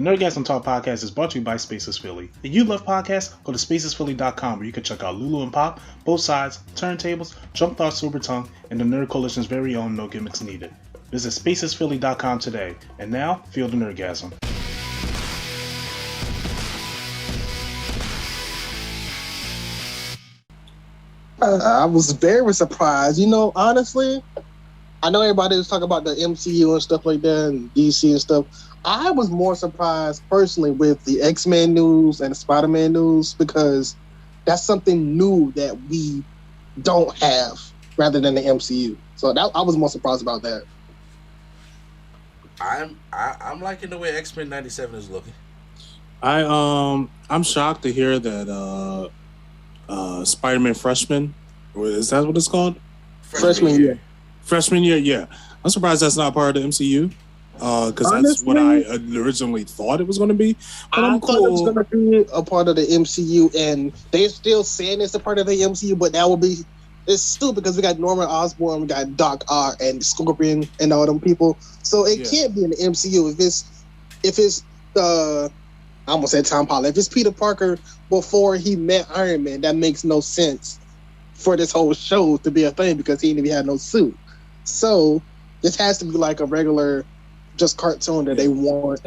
The Nerdgasm Talk podcast is brought to you by Spaces Philly. If you love podcasts, go to spacesphilly.com where you can check out Lulu and Pop, Both Sides, Turntables, Jump Thought Super Tongue, and the Nerd Coalition's very own No Gimmicks Needed. Visit spacesphilly.com today. And now, feel the Nerdgasm. I was very surprised. You know, honestly, I know everybody was talking about the MCU and stuff like that and DC and stuff. I was more surprised personally with the X-Men news and the Spider-Man news because that's something new that we don't have rather than the MCU. So I was more surprised about that. I'm liking the way X-Men 97 is looking. I'm shocked to hear that Spider-Man Freshman, is that what it's called? Freshman year. Freshman year, yeah. I'm surprised that's not part of the MCU because that's what I originally thought it was going to be. But I thought it was going to be a part of the MCU, and they're still saying it's a part of the MCU, but that would be it's stupid because we got Norman Osborn, we got Doc Ock, and Scorpion, and all them people. So it can't be in the MCU if it's I almost said Tom Holland. If it's Peter Parker before he met Iron Man, that makes no sense for this whole show to be a thing because he didn't even have no suit. So this has to be like a regular, just cartoon that they want.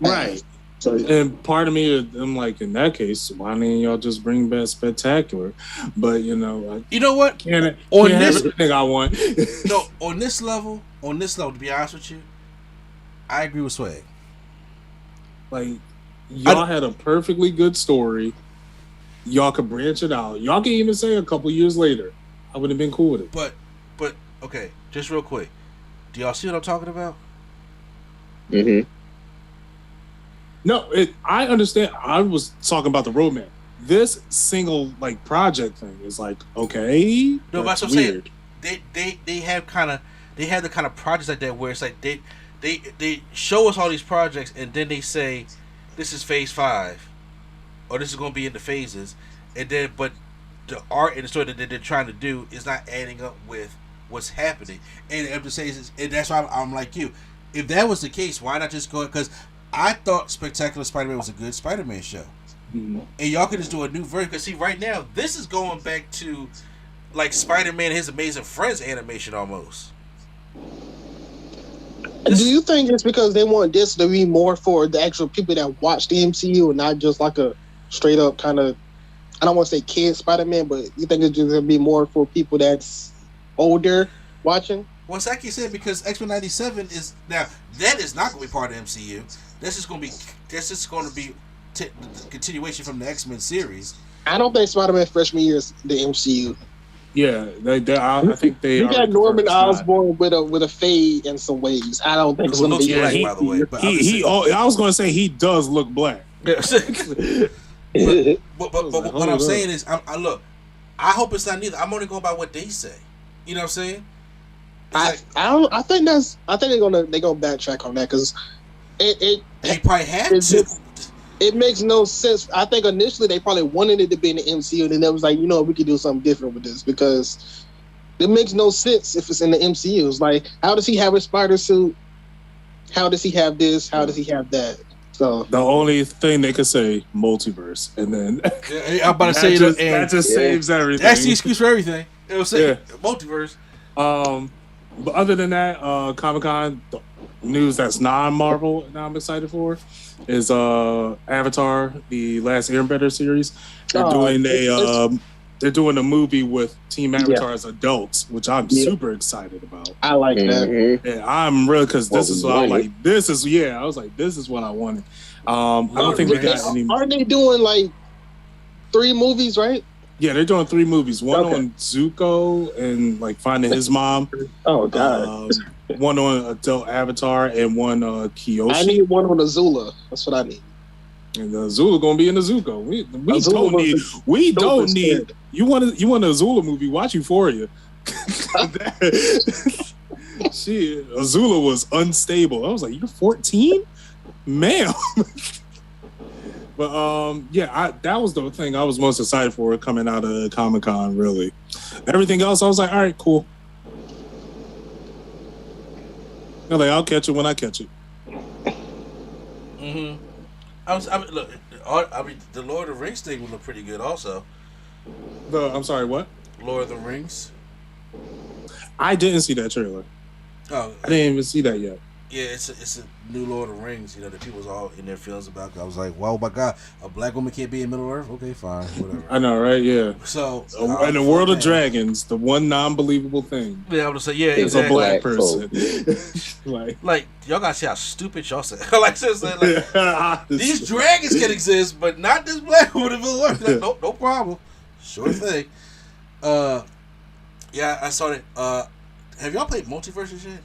Right. So, and part of me, I'm like, in that case, why didn't y'all just bring back Spectacular? But you know what? Can't have everything I want. No, on this level, to be honest with you, I agree with Swag. Like, y'all had a perfectly good story. Y'all could branch it out. Y'all can even say a couple years later, I would have been cool with it. But okay, just real quick, do y'all see what I'm talking about? Mm-hmm. No, I understand. I was talking about the roadmap. This single project thing is like, okay, no, that's what I'm saying. They have the kind of projects like that where it's like they show us all these projects and then they say this is phase 5 or this is going to be in the phases, and then but the art and the story that they're trying to do is not adding up with what's happening. And I'm just saying, and that's why I'm like you. If that was the case, why not just go? Because I thought Spectacular Spider-Man was a good Spider-Man show, and y'all could just do a new version. Because see, right now this is going back to like Spider-Man and His Amazing Friends animation almost. Do you think it's because they want this to be more for the actual people that watch the MCU and not just like a straight up kind of, I don't want to say kid Spider-Man, but you think it's just going to be more for people that's older watching? Well, it's like you said, because X-Men 97 is now that is not going to be part of the MCU. That's just going to be the continuation from the X-Men series. I don't think Spider-Man freshman year is the MCU. Yeah, I think they. You got Norman Osborn with a fade and some waves. I don't think it's going to be black, by the way. But I was going to say he does look black. but what I'm saying is, I hope it's not neither. I'm only going by what they say. You know what I'm saying? I think they're gonna backtrack on that because they probably had to. It makes no sense. I think initially they probably wanted it to be in the MCU, and then it was like, we could do something different with this because it makes no sense if it's in the MCU. It's like, how does he have a spider suit? How does he have this? How does he have that? So the only thing they could say, multiverse, and then I'm about to say that just saves everything. That's the excuse for everything. It was multiverse. But other than that, Comic-Con, the news that's non-Marvel that I'm excited for is Avatar, the Last Airbender series. They're doing a movie with Team Avatar as adults, which I'm super excited about. I like that. Yeah, I'm really, because this is what I'm like. I was like, this is what I wanted. I don't think they got any. Aren't they doing like 3 movies, right? Yeah, they're doing 3 movies. One on Zuko and like finding his mom. Oh God. One on adult Avatar and one Kyoshi. I need one on Azula. That's what I need. And Azula gonna be in the Zuko. We don't need. You want a Azula movie? Watch Euphoria. Azula was unstable. I was like, you're 14, ma'am. But that was the thing I was most excited for coming out of Comic-Con. Really, everything else I was like, all right, cool. I'll catch it when I catch it. Mm-hmm. Look, the Lord of the Rings thing would look pretty good, also. I'm sorry, what? Lord of the Rings. I didn't see that trailer. Oh, I didn't even see that yet. yeah, it's a new Lord of the Rings. You know, that people was all in their feelings about. I was like, wow, my God, a black woman can't be in Middle Earth. Okay, fine, whatever. I know, right? Yeah. So, in the world of dragons, the one non-believable thing. Yeah, I would say, yeah, is exactly. a black person. like y'all gotta see how stupid y'all say. Like seriously, like these dragons can exist, but not this black woman in Middle Earth. Like, no problem. Sure thing. Yeah, I saw it. Have y'all played Multiverse and shit?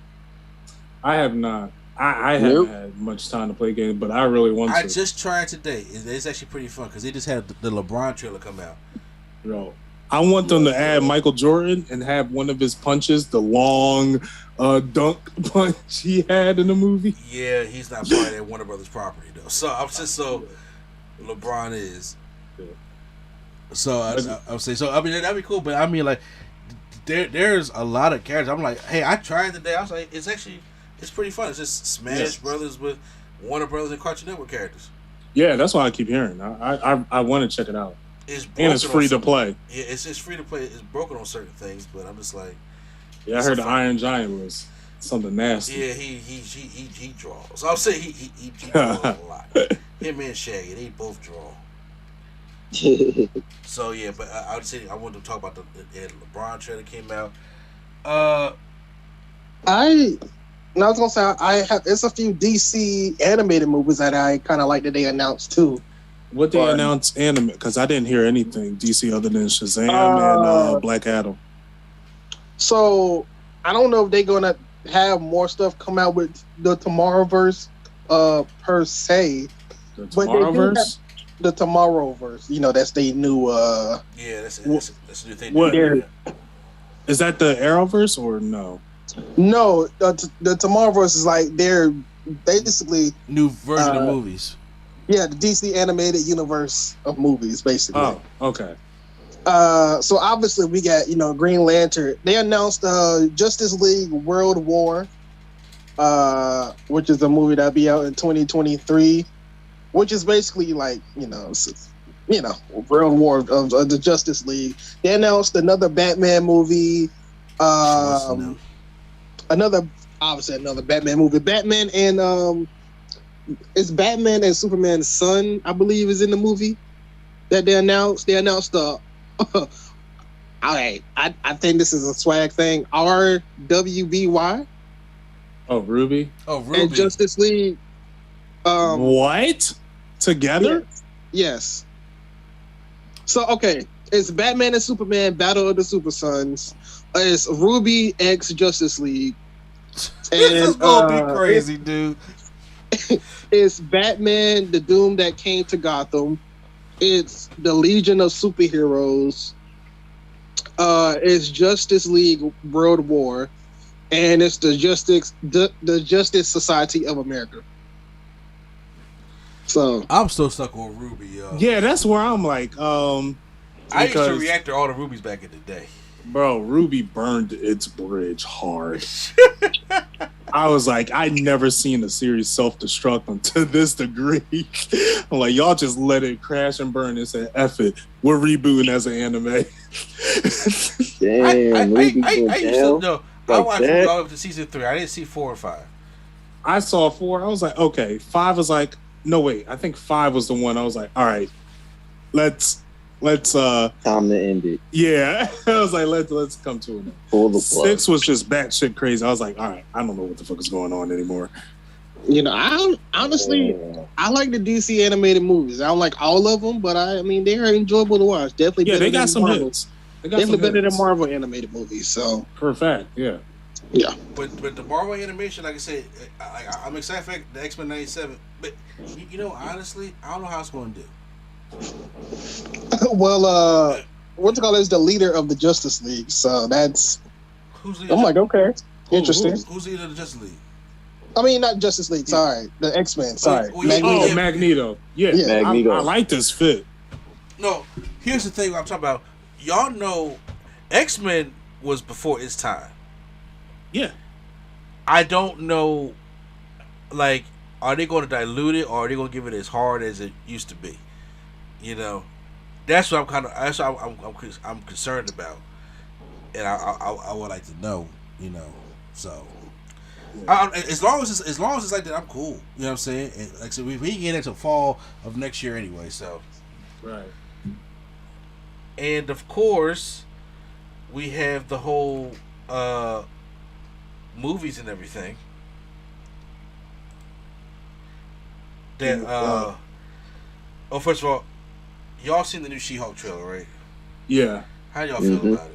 I have not. I haven't had much time to play games, but I really want to. I just tried today. It's actually pretty fun because they just had the LeBron trailer come out. Yo, I want them to add Michael Jordan and have one of his punches, the long dunk punch he had in the movie. Yeah, he's not part of that Warner Brothers property though. So I'm just LeBron is. Yeah. So I would say so. I mean that'd be cool, but I mean like there's a lot of characters. I'm like, hey, I tried today. I was like, it's pretty fun. It's just Smash Brothers with Warner Brothers and Cartoon Network characters. Yeah, that's what I keep hearing. I want to check it out. It's free to play. Yeah, it's free to play. It's broken on certain things, but I'm just like. Yeah, I heard the Iron Giant was something nasty. Yeah, he draws. So I'll say he draws a lot. Him and Shaggy, they both draw. So yeah, but I would say I wanted to talk about the LeBron trailer came out. I was gonna say it's a few DC animated movies that I kind of like that they announced too. What they announced anime? Because I didn't hear anything DC other than Shazam and Black Adam. So I don't know if they're gonna have more stuff come out with the Tomorrowverse per se. The Tomorrowverse? The Tomorrowverse. You know, that's the new yeah, that's a new thing. What is that, the Arrowverse or no? No, the Tomorrowverse is like they're basically new version of movies. Yeah, the DC animated universe of movies, basically. Oh, okay. So obviously we got, Green Lantern. They announced Justice League World War, which is a movie that'll be out in 2023, which is basically like, World War of the Justice League. They announced another Batman movie, another Batman movie. Batman and it's Batman and Superman's son, I believe, is in the movie that they announced. They announced the I think this is a swag thing. RWBY. Oh, Ruby. And Justice League. What? Together? Yes. So okay, it's Batman and Superman Battle of the Super Sons. It's Ruby X Justice League. This is gonna be crazy, dude. It's Batman, the Doom that came to Gotham. It's the Legion of Superheroes. It's Justice League World War, and it's the Justice Society of America. So I'm still stuck on Ruby, yo. Yeah, that's where I'm like, I used to react to all the Rubies back in the day. Bro, Ruby burned its bridge hard. I was like, I never seen a series self-destruct to this degree. I'm like, y'all just let it crash and burn and say, F it. We're rebooting as an anime. Damn, I used to know. I watched it all up to season 3. I didn't see 4 or 5. I saw 4. I was like, okay. 5 was like, no, wait. I think 5 was the one. I was like, all right, let's time to end it. Yeah. I was like, let's come to it. Pull the plug. 6 was just batshit crazy. I was like, all right, I don't know what the fuck is going on anymore. I honestly I like the DC animated movies. I don't like all of them, but I mean they're enjoyable to watch. Definitely, yeah, they got some hits. Definitely better than Marvel animated movies. So for a fact, yeah. But the Marvel animation, like I said, I'm excited for the X-Men '97. But honestly, I don't know how it's going to do. Well, what's it called is the leader of the Justice League, so that's. Who's I'm like, okay, interesting. Who's the leader of the Justice League? I mean, not Justice League. Sorry, the X-Men. Sorry, Magneto. Yeah, Magneto. I like this fit. No, here's the thing I'm talking about. Y'all know, X-Men was before its time. Yeah. I don't know, like are they going to dilute it, or are they going to give it as hard as it used to be? You know, that's what I'm concerned about, and I would like to know. You know, so. As long as it's like that, I'm cool. You know what I'm saying? And like I said, we can get into fall of next year anyway. So, Right. And of course, we have the whole movies and everything. That first of all, y'all seen the new She-Hulk trailer, right? Yeah. How y'all feel about it?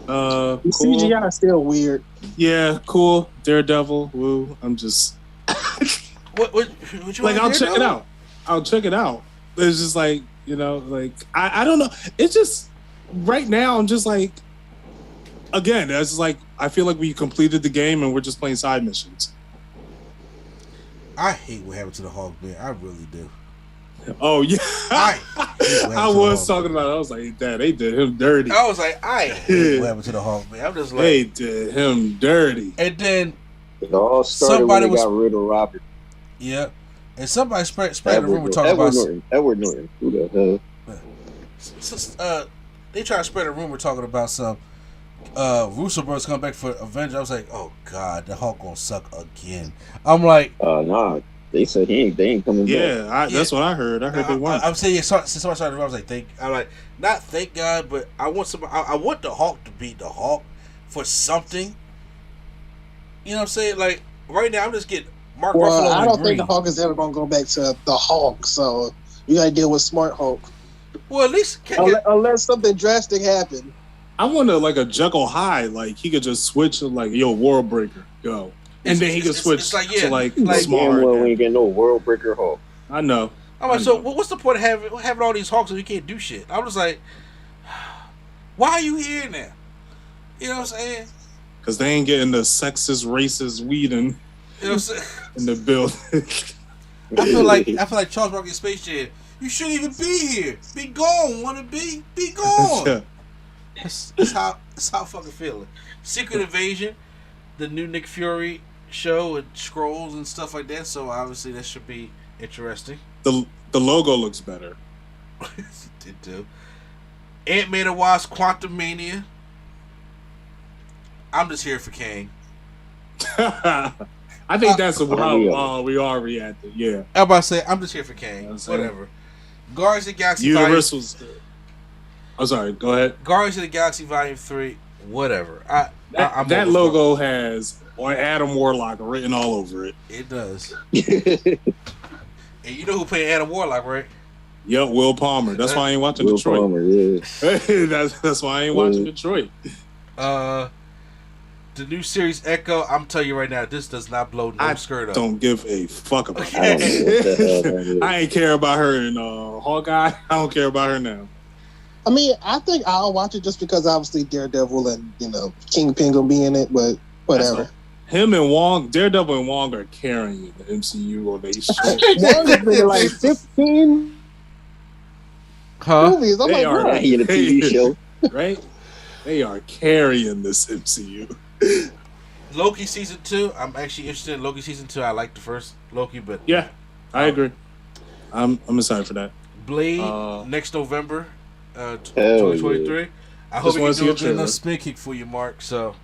The Cool. CGI is still weird. Yeah, cool. Daredevil. Woo. I'm just What you like, I'll want check it out. I'll check it out. It's just like, you know, like I don't know. It's just right now I'm just like, again, it's like I feel like we completed the game and we're just playing side missions. I hate what happened to the Hulk, man. I really do. Oh yeah. I was Hulk, talking about it. I was like, Dad, they did him dirty. I was like, I hate what happened to the Hulk, man. I'm just like, They did him dirty. and then It all started when they got rid of Robert. yeah, and somebody spread a rumor talking about Edward Norton. Who the hell? They try to spread a rumor talking about some Russo brothers come back for Avengers. I was like, oh god, the Hulk gonna suck again. I'm like, Nah. They said they ain't coming back. Yeah, that's what I heard. I heard they weren't. I'm saying, since somebody started, I was like, not thank God, but I want somebody. I want the Hulk to be the Hulk for something. You know what I'm saying? Like right now, I'm just getting Mark Ruffalo. I don't Green. think the Hulk is ever gonna go back to the Hulk. So you gotta deal with Smart Hulk. Well, at least unless something drastic happened. I want like a Jekyll Hyde. Like he could just switch to like, yo, World Breaker, go. And then he could switch to like smart. Well, we ain't getting no World Breaker Hulk. I know. I'm like, so what's the point of having all these Hulks if you can't do shit? I was like, why are you here now? You know what I'm saying? Because they ain't getting the sexist, racist weeding You know what I'm saying? in the building. I feel like Charles Barkley in Space Jam. You shouldn't even be here. Be gone. Wanna be? Be gone. Yeah. That's how I fucking feeling. Secret Invasion, the new Nick Fury show with scrolls and stuff like that. So obviously that should be interesting. The logo looks better. It do. Ant-Man and Wasp: Quantumania. I'm just here for Kang. I think that's how we are reacting. Yeah. I'm about to say I'm just here for Kang. Whatever. Guardians of the Galaxy. Universal's. I'm sorry. Go ahead. Guardians of the Galaxy Volume 3. Whatever. That logo has Adam Warlock written all over it. It does. And you know who played Adam Warlock, right? Yep, Will Palmer. That's why I ain't watching Will Detroit. Palmer, yeah. that's why I ain't watching Detroit. The new series Echo. I'm telling you right now, this does not blow no skirt up. Don't give a fuck about I don't know what the hell that is. I ain't care about her in Hawkeye. I don't care about her now. I mean, I think I'll watch it just because obviously Daredevil and Kingpin gonna be in it, but whatever. Him and Wong, Daredevil and Wong are carrying the MCU on they shit. Wong has been in like 15 movies. I'm They like, are what? He in a TV show. Right? They are carrying this MCU. Loki season 2. I'm actually interested in Loki season 2. I like the first Loki, but Yeah, I agree. I'm excited for that. Blade next November, Hell 2023. yeah. I hope we wanna can see do a a good trailer. enough spin kick for you, Mark. So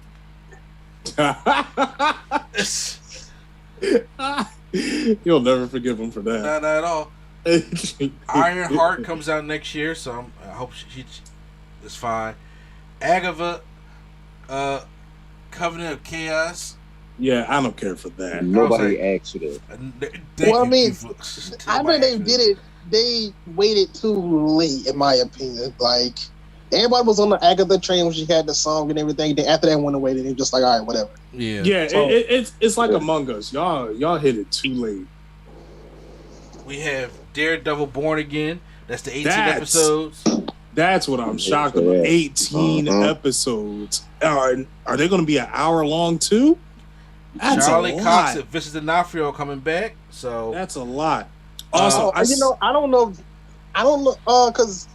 You'll never forgive him for that. not at all. Ironheart comes out next year, so I hope she is fine. Agatha, Covenant of Chaos. Yeah, I don't care for that. Nobody asked for that. Well, I mean, I think they did it. They waited too late, in my opinion. Like, everybody was on the Agatha train when she had the song and everything. Then after that went away, they were just like, all right, whatever. Yeah. Yeah, it's like Among Us. Y'all hit it too late. We have Daredevil Born Again. That's the 18 episodes. That's what I'm shocked about. 18 episodes. Are they going to be an hour long too? That's Charlie a lot. Cox and Vincent D'Onofrio coming back. So That's a lot. Also, I don't know, because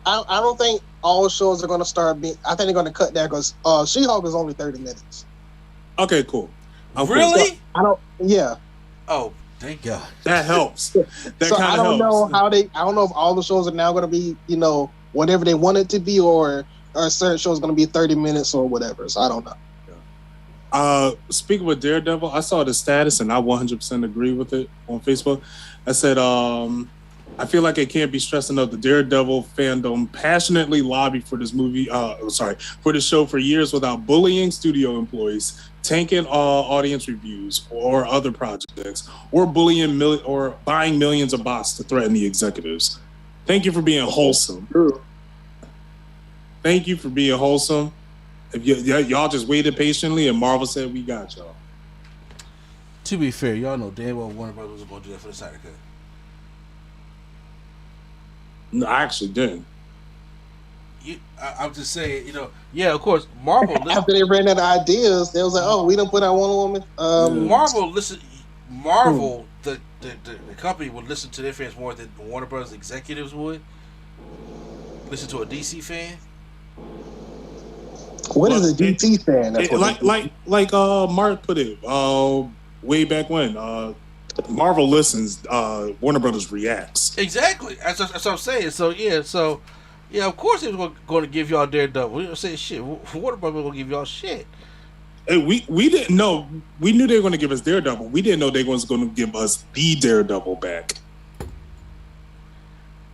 I don't think all shows are going to start being. I think they're going to cut that because She-Hulk is only 30 minutes. okay, cool. I'm really? I don't. Yeah. Oh, Thank God. That helps. That So kind I of don't know helps. I don't know if all the shows are now going to be, whatever they want it to be, or a certain show is going to be 30 minutes or whatever. So I don't know. Speaking with Daredevil, I saw the status and I 100% agree with it on Facebook. I said, I feel like it can't be stressed enough. The Daredevil fandom passionately lobbied for this movie, for the show for years without bullying studio employees, tanking audience reviews or other projects, or bullying or buying millions of bots to threaten the executives. Thank you for being wholesome. Thank you for being wholesome. If y'all just waited patiently and Marvel said, we got y'all. To be fair, y'all know damn well Warner Brothers was going to do that for the Snyder Cut. No, I actually didn't. I'm just saying, yeah, of course, Marvel. After they ran out of ideas, they was like, "Oh, we don't put out Wonder Woman." Marvel, the company would listen to their fans more than Warner Brothers executives would listen to a DC fan. What is a DC fan? That's like Mark put it way back when. Marvel listens, Warner Brothers reacts. Exactly. That's what I'm saying. So yeah, of course they was going to give y'all Daredevil. We don't say shit. Warner Brothers going to give y'all shit. Hey, we didn't know. We knew they were going to give us Daredevil. We didn't know they was going to give us the Daredevil back.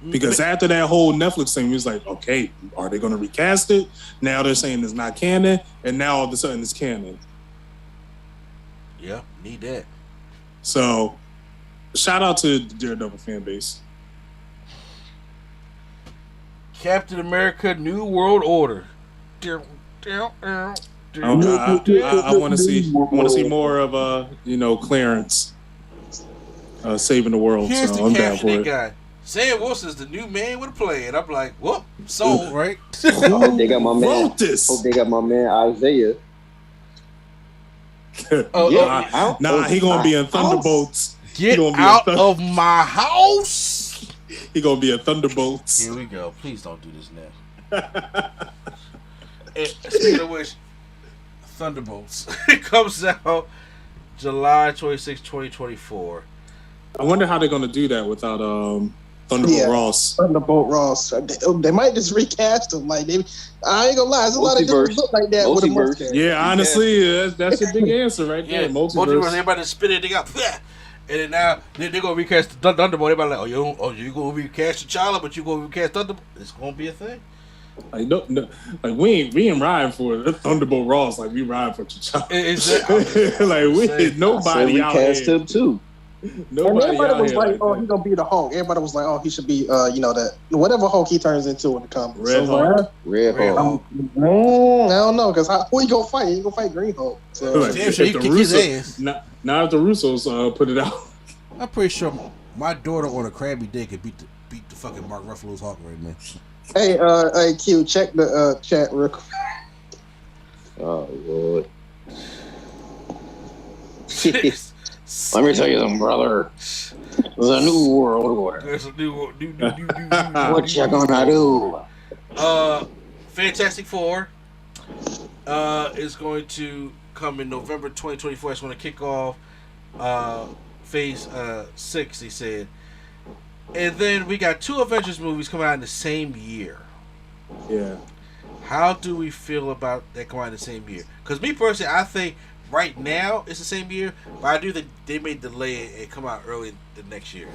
Because after that whole Netflix thing, we was like, okay, are they going to recast it? Now they're saying it's not canon, and now all of a sudden it's canon. Yeah, need that. So, shout out to the Daredevil fan base. Captain America: New World Order. I want to see more of Clarence saving the world. Here's so the I'm down for caption it. guy. Sam Wilson's the new man with a plan. I'm like, whoop, sold, right? I hope they got my man. Wrote this? Hope they got my man Isaiah. He gonna be in Thunderbolts. Get out of my house. He gonna be in Thunderbolts. Here we go. Please don't do this now. And speaking of which, Thunderbolts. It comes out July 26, 2024. I wonder how they're gonna do that without Thunderbolt Ross. Thunderbolt Ross. They might just recast him. Like I ain't gonna lie, there's a lot of dudes look like that with a mustache. Yeah, honestly, that's a big answer right there. Multiverse. Everybody spit it out. And then now they're gonna recast Thunderbolt. Everybody like, you gonna recast T'Challa, but you gonna recast Thunderbolt. It's gonna be a thing. Like no, like we ain't riding for Thunderbolt Ross like we riding for T'Challa. Like nobody out here. Recast him too. And everybody was like, "Oh, he's gonna be the Hulk." Everybody was like, "Oh, he should be, that whatever Hulk he turns into in the comics." Red Hulk. Red Hulk. I don't know, because who he gonna fight? He gonna fight Green Hulk. So Damn sure he kick his ass. Now if the Russos put it out, I'm pretty sure my daughter on a crabby day could beat the fucking Mark Ruffalo's Hulk right now. Hey, Q, check the chat real quick. Oh Lord. Let me tell you something, brother. There's a new world order. There's a new what you gonna do? Fantastic Four is going to come in November 2024. It's going to kick off Phase 6, he said. And then we got 2 Avengers movies coming out in the same year. Yeah. How do we feel about that coming out in the same year? Because me personally, I think right now it's the same year, but I do think they may delay it and come out early the next year.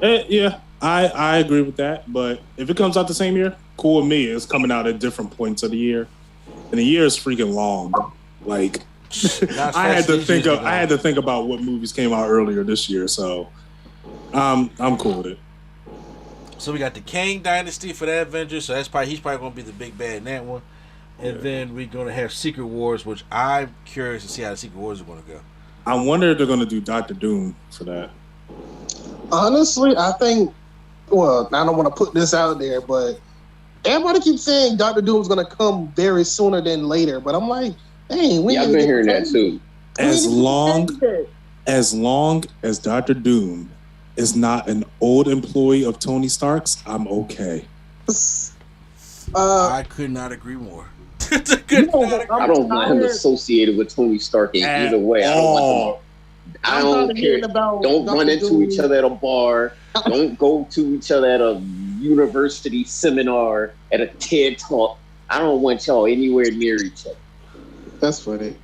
Yeah, I agree with that. But if it comes out the same year, cool with me. It's coming out at different points of the year, and the year is freaking long. Like I had to think about what movies came out earlier this year, so I'm cool with it. So we got the Kang Dynasty for that Avengers, so he's probably going to be the big bad in that one. And then we're going to have Secret Wars, which I'm curious to see how the Secret Wars are going to go. I wonder if they're going to do Dr. Doom for that. Honestly, I think, I don't want to put this out there, but everybody keeps saying Dr. Doom's going to come very sooner than later. But I'm like, dang, I've been hearing that too. As long as Dr. Doom is not an old employee of Tony Stark's, I'm okay. I could not agree more. I don't want him associated with Tony Stark in either way. I don't want I don't care. Don't run into each other at a bar. Don't go to each other at a university seminar, at a TED talk. I don't want y'all anywhere near each other. That's funny.